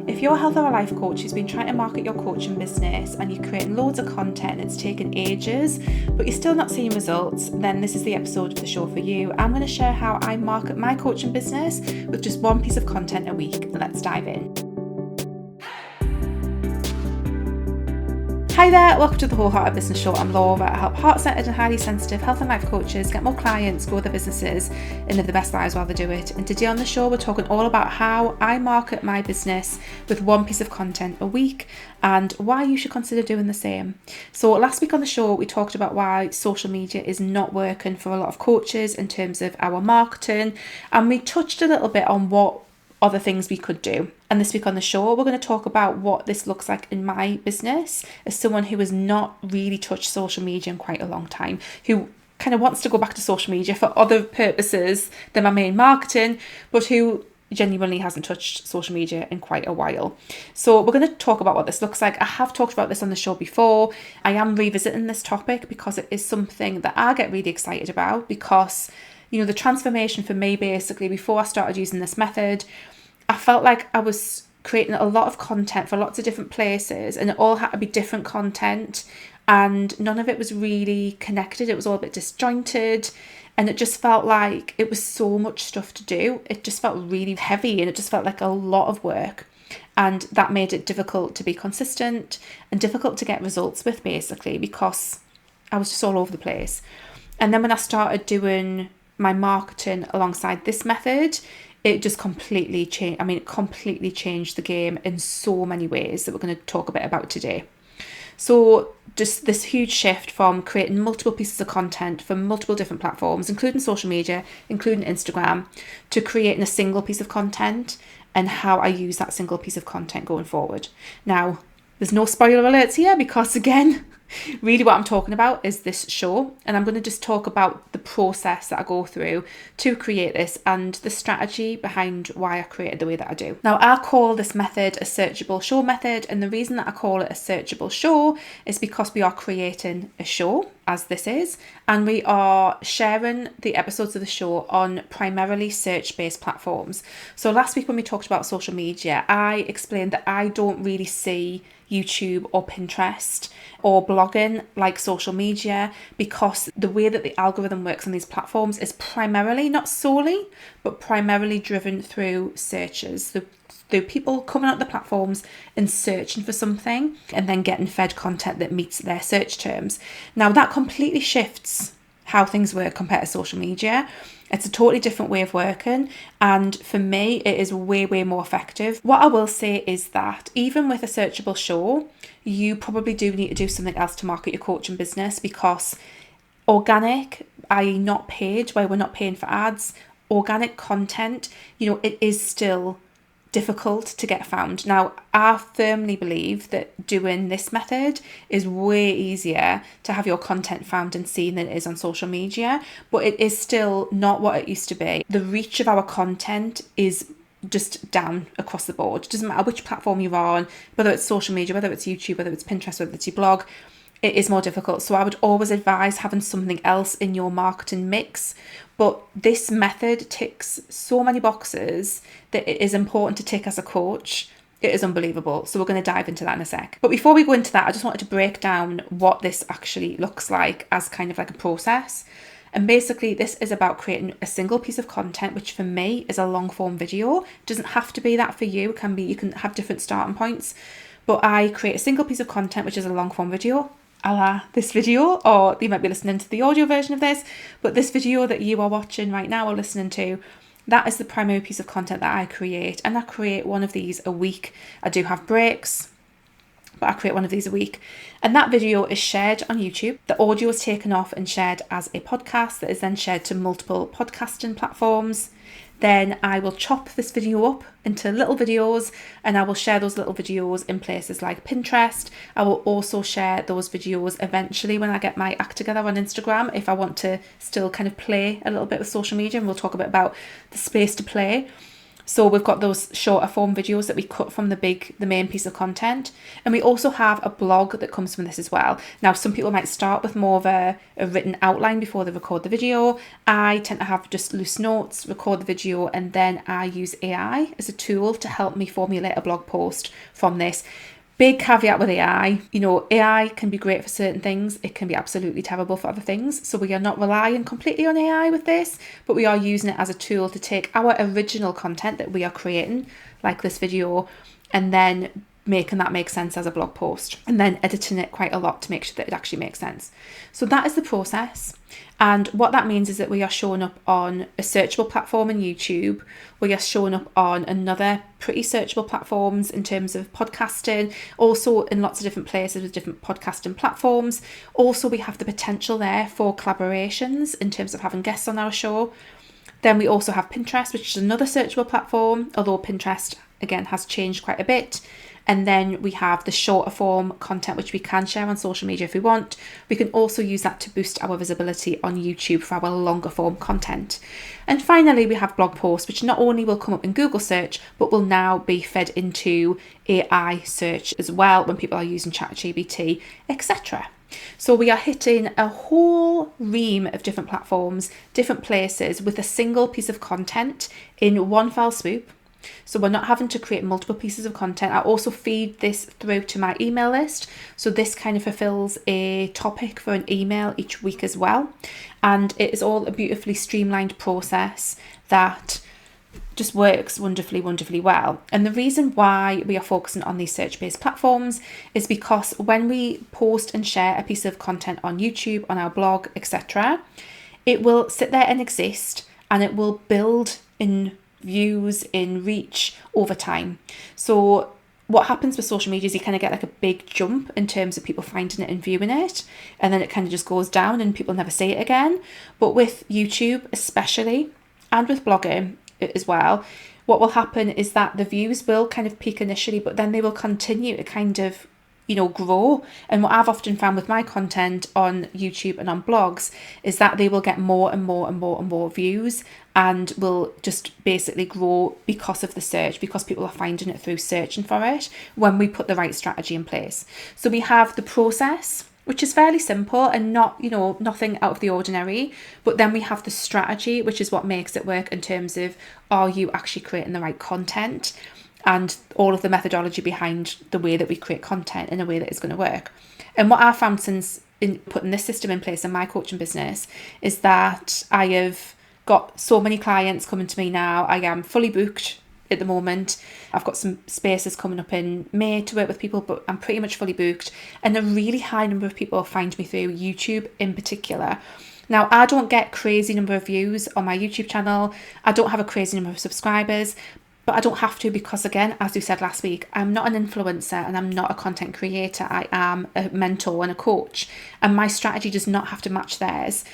If you're a health or a life coach who's been trying to market your coaching business and you're creating loads of content and it's taken ages, but you're still not seeing results, then this is the episode of the show for you. I'm going to share how I market my coaching business with just one piece of content a week. Let's dive in. Hi there, welcome to the Wholehearted Business Show. I'm Laura. I help heart-centered and highly sensitive health and life coaches get more clients, grow their businesses, and live the best lives while they do it. And today on the show, we're talking all about how I market my business with one piece of content a week and why you should consider doing the same. So last week on the show, we talked about why social media is not working for a lot of coaches in terms of our marketing, and we touched a little bit on what other things we could do. And this week on the show, we're going to talk about what this looks like in my business as someone who has not really touched social media in quite a long time, who kind of wants to go back to social media for other purposes than my main marketing, but who genuinely hasn't touched social media in quite a while. So we're going to talk about what this looks like. I have talked about this on the show before. I am revisiting this topic because it is something that I get really excited about, because the transformation for me, basically, before I started using this method, I felt like I was creating a lot of content for lots of different places, and it all had to be different content, and none of it was really connected. It was all a bit disjointed, and it just felt like it was so much stuff to do. It just felt really heavy, and it just felt like a lot of work, and that made it difficult to be consistent and difficult to get results with, basically, because I was just all over the place. And then when I started doing my marketing alongside this method, it just completely changed. It completely changed the game in so many ways that we're going to talk a bit about today. So just this huge shift from creating multiple pieces of content for multiple different platforms, including social media, including Instagram, to creating a single piece of content and how I use that single piece of content going forward. Now, there's no spoiler alerts here because, again, really what I'm talking about is this show, and I'm going to just talk about the process that I go through to create this and the strategy behind why I created the way that I do. Now, I call this method a searchable show method, and the reason that I call it a searchable show is because we are creating a show, as this is, and we are sharing the episodes of the show on primarily search-based platforms. So last week when we talked about social media, I explained that I don't really see YouTube or Pinterest or blogging like social media, because the way that the algorithm works on these platforms is primarily, not solely, but primarily driven through searches. Through people coming out the platforms and searching for something and then getting fed content that meets their search terms. Now that completely shifts how things work compared to social media. It's a totally different way of working, and for me it is way more effective. What I will say is that even with a searchable show, you probably do need to do something else to market your coaching business, because organic, i.e. not paid, where we're not paying for ads, organic content, it is still difficult to get found. Now, I firmly believe that doing this method is way easier to have your content found and seen than it is on social media, but it is still not what it used to be. The reach of our content is just down across the board. It doesn't matter which platform you're on, whether it's social media, whether it's YouTube, whether it's Pinterest, whether it's your blog, it is more difficult. So I would always advise having something else in your marketing mix. But this method ticks so many boxes that it is important to tick as a coach. It is unbelievable. So we're going to dive into that in a sec. But before we go into that, I just wanted to break down what this actually looks like as kind of like a process. And basically this is about creating a single piece of content, which for me is a long form video. It doesn't have to be that for you. It can be, you can have different starting points. But I create a single piece of content, which is a long form video, a la this video, or you might be listening to the audio version of this, but this video that you are watching right now or listening to, that is the primary piece of content that I create, and I create one of these a week. I do have breaks, but I create one of these a week, and that video is shared on YouTube. The audio is taken off and shared as a podcast that is then shared to multiple podcasting platforms. Then I will chop this video up into little videos, and I will share those little videos in places like Pinterest. I will also share those videos eventually when I get my act together on Instagram, if I want to still kind of play a little bit with social media, and we'll talk a bit about the space to play. So we've got those shorter form videos that we cut from the main piece of content. And we also have a blog that comes from this as well. Now, some people might start with more of a written outline before they record the video. I tend to have just loose notes, record the video, and then I use AI as a tool to help me formulate a blog post from this. Big caveat with AI, AI can be great for certain things. It can be absolutely terrible for other things. So we are not relying completely on AI with this, but we are using it as a tool to take our original content that we are creating, like this video, and then making that make sense as a blog post, and then editing it quite a lot to make sure that it actually makes sense. So that is the process. And what that means is that we are showing up on a searchable platform in YouTube. We are showing up on another pretty searchable platforms in terms of podcasting, also in lots of different places with different podcasting platforms. Also, we have the potential there for collaborations in terms of having guests on our show. Then we also have Pinterest, which is another searchable platform, although Pinterest, again, has changed quite a bit. And then we have the shorter form content, which we can share on social media if we want. We can also use that to boost our visibility on YouTube for our longer form content. And finally, we have blog posts, which not only will come up in Google search, but will now be fed into AI search as well when people are using ChatGPT, etc. So we are hitting a whole ream of different platforms, different places with a single piece of content in one fell swoop. So we're not having to create multiple pieces of content. I also feed this through to my email list. So this kind of fulfills a topic for an email each week as well. And it is all a beautifully streamlined process that just works wonderfully, wonderfully well. And the reason why we are focusing on these search-based platforms is because when we post and share a piece of content on YouTube, on our blog, etc., it will sit there and exist, and it will build in views, in reach over time. So what happens with social media is you kind of get like a big jump in terms of people finding it and viewing it, and then it kind of just goes down and people never see it again. But with YouTube especially, and with blogging as well, what will happen is that the views will kind of peak initially, but then they will continue to kind of grow. And what I've often found with my content on YouTube and on blogs is that they will get more and more and more and more views, and will just basically grow because of the search, because people are finding it through searching for it when we put the right strategy in place. So we have the process, which is fairly simple and not, nothing out of the ordinary. But then we have the strategy, which is what makes it work in terms of, are you actually creating the right content? And all of the methodology behind the way that we create content in a way that is going to work. And what I've found since in putting this system in place in my coaching business is that I have got so many clients coming to me now. I am fully booked at the moment. I've got some spaces coming up in May to work with people, but I'm pretty much fully booked. And a really high number of people find me through YouTube in particular. Now, I don't get crazy number of views on my YouTube channel. I don't have a crazy number of subscribers, but I don't have to because, again, as we said last week, I'm not an influencer and I'm not a content creator. I am a mentor and a coach, and my strategy does not have to match theirs.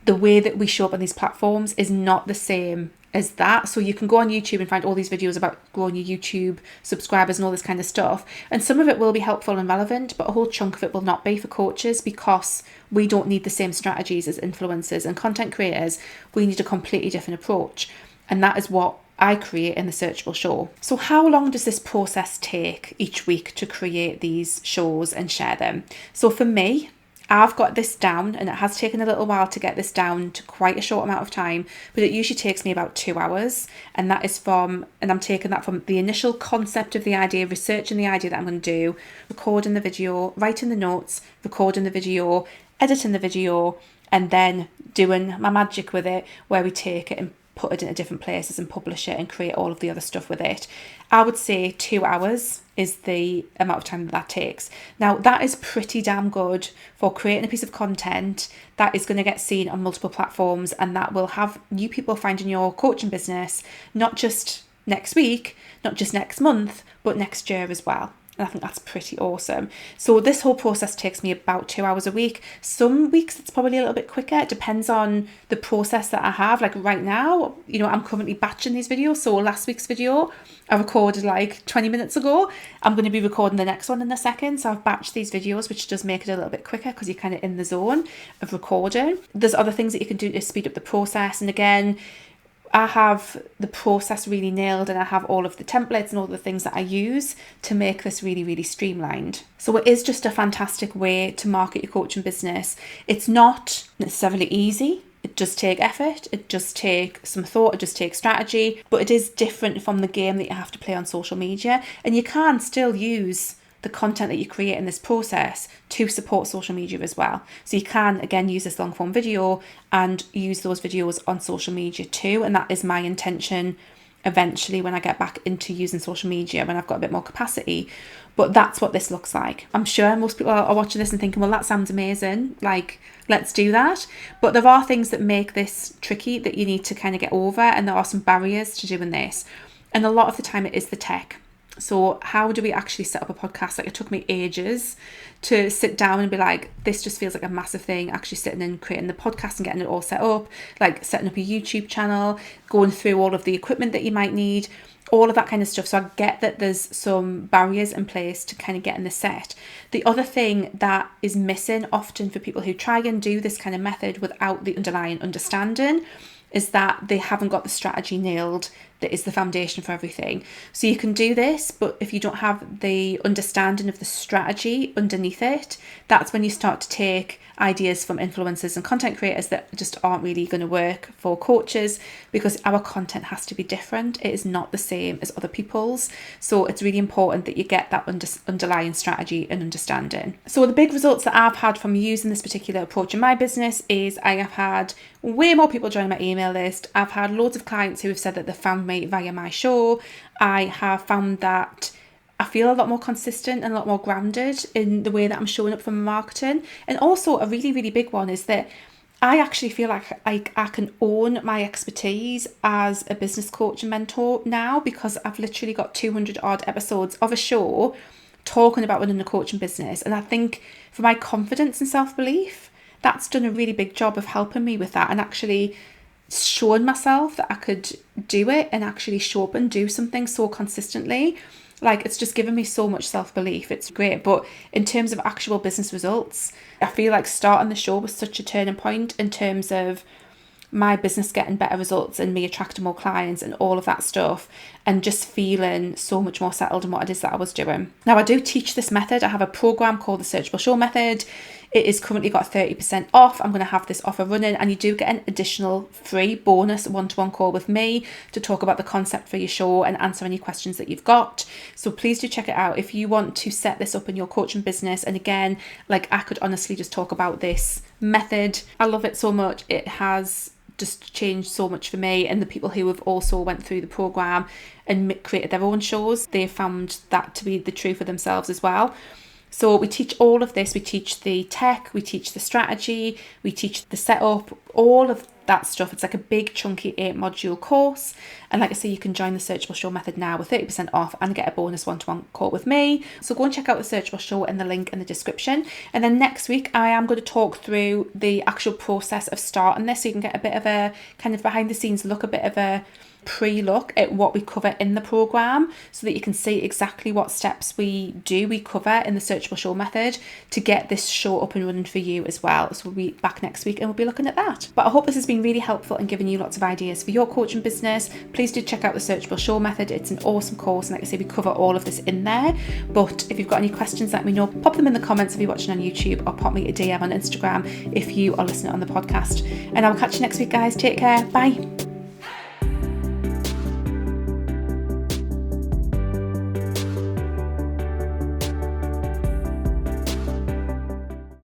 The way that we show up on these platforms is not the same as that. So you can go on YouTube and find all these videos about growing your YouTube subscribers and all this kind of stuff. And some of it will be helpful and relevant, but a whole chunk of it will not be for coaches, because we don't need the same strategies as influencers and content creators. We need a completely different approach. And that is what I create in the Searchable Show. So how long does this process take each week to create these shows and share them? So for me, I've got this down, and it has taken a little while to get this down to quite a short amount of time, but it usually takes me about 2 hours. And that is and I'm taking that from the initial concept of the idea, researching the idea that I'm going to do, recording the video, writing the notes, recording the video, editing the video, and then doing my magic with it, where we take it and put it into different places and publish it and create all of the other stuff with it. I would say 2 hours is the amount of time that takes. Now, that is pretty damn good for creating a piece of content that is going to get seen on multiple platforms, and that will have new people finding your coaching business, not just next week, not just next month, but next year as well. And I think that's pretty awesome. So this whole process takes me about 2 hours a week. Some weeks it's probably a little bit quicker. It depends on the process that I have. Like right now, I'm currently batching these videos. So last week's video I recorded like 20 minutes ago. I'm going to be recording the next one in a second. So I've batched these videos, which does make it a little bit quicker because you're kind of in the zone of recording. There's other things that you can do to speed up the process. And again, I have the process really nailed, and I have all of the templates and all the things that I use to make this really, really streamlined. So it is just a fantastic way to market your coaching business. It's not necessarily easy. It does take effort. It does take some thought. It does take strategy, but it is different from the game that you have to play on social media. And you can still use the content that you create in this process to support social media as well. So you can, again, use this long form video and use those videos on social media too. And that is my intention eventually when I get back into using social media, when I've got a bit more capacity. But that's what this looks like. I'm sure most people are watching this and thinking, well, that sounds amazing. Like, let's do that. But there are things that make this tricky that you need to kind of get over. And there are some barriers to doing this. And a lot of the time it is the tech. So how do we actually set up a podcast? Like, it took me ages to sit down and be like, this just feels like a massive thing, actually sitting and creating the podcast and getting it all set up, like setting up a YouTube channel, going through all of the equipment that you might need, all of that kind of stuff. So I get that there's some barriers in place to kind of getting this set. The other thing that is missing often for people who try and do this kind of method without the underlying understanding is that they haven't got the strategy nailed that is the foundation for everything. So you can do this, but if you don't have the understanding of the strategy underneath it, that's when you start to take ideas from influencers and content creators that just aren't really going to work for coaches, because our content has to be different. It is not the same as other people's. So it's really important that you get that underlying strategy and understanding. So the big results that I've had from using this particular approach in my business is I have had way more people join my email list. I've had loads of clients who have said that they found me via my show. I have found that I feel a lot more consistent and a lot more grounded in the way that I'm showing up for my marketing. And also a really, really big one is that I actually feel like I can own my expertise as a business coach and mentor now, because I've literally got 200 odd episodes of a show talking about running a coaching business. And I think for my confidence and self-belief, that's done a really big job of helping me with that and actually showing myself that I could do it and actually show up and do something so consistently. Like, it's just given me so much self-belief. It's great. But in terms of actual business results, I feel like starting the show was such a turning point in terms of my business getting better results and me attracting more clients and all of that stuff, and just feeling so much more settled in what it is that I was doing. Now, I do teach this method. I have a program called the Searchable Show method. It is currently got 30% off. I'm going to have this offer running, and you do get an additional free bonus one-to-one call with me to talk about the concept for your show and answer any questions that you've got. So please do check it out if you want to set this up in your coaching business. And again, like, I could honestly just talk about this method. I love it so much. It has just changed so much for me, and the people who have also went through the program and created their own shows, they found that to be the truth for themselves as well. So we teach all of this. We teach the tech, we teach the strategy, we teach the setup, all of that stuff. It's like a big chunky 8-module course. And like I say, you can join the Searchable Show method now with 30% off and get a bonus one-to-one call with me. So go and check out the Searchable Show in the link in the description. And then next week, I am going to talk through the actual process of starting this, so you can get a bit of a kind of behind the scenes look, a bit of a pre-look at what we cover in the program, so that you can see exactly what steps we cover in the Searchable Show method to get this show up and running for you as well. So we'll be back next week and we'll be looking at that. But I hope this has been really helpful and given you lots of ideas for your coaching business. Please do check out the Searchable Show method. It's an awesome course, and like I say, we cover all of this in there. But if you've got any questions, let me know. Pop them in the comments if you're watching on YouTube, or pop me a DM on Instagram if you are listening on the podcast. And I'll catch you next week, guys. Take care. Bye.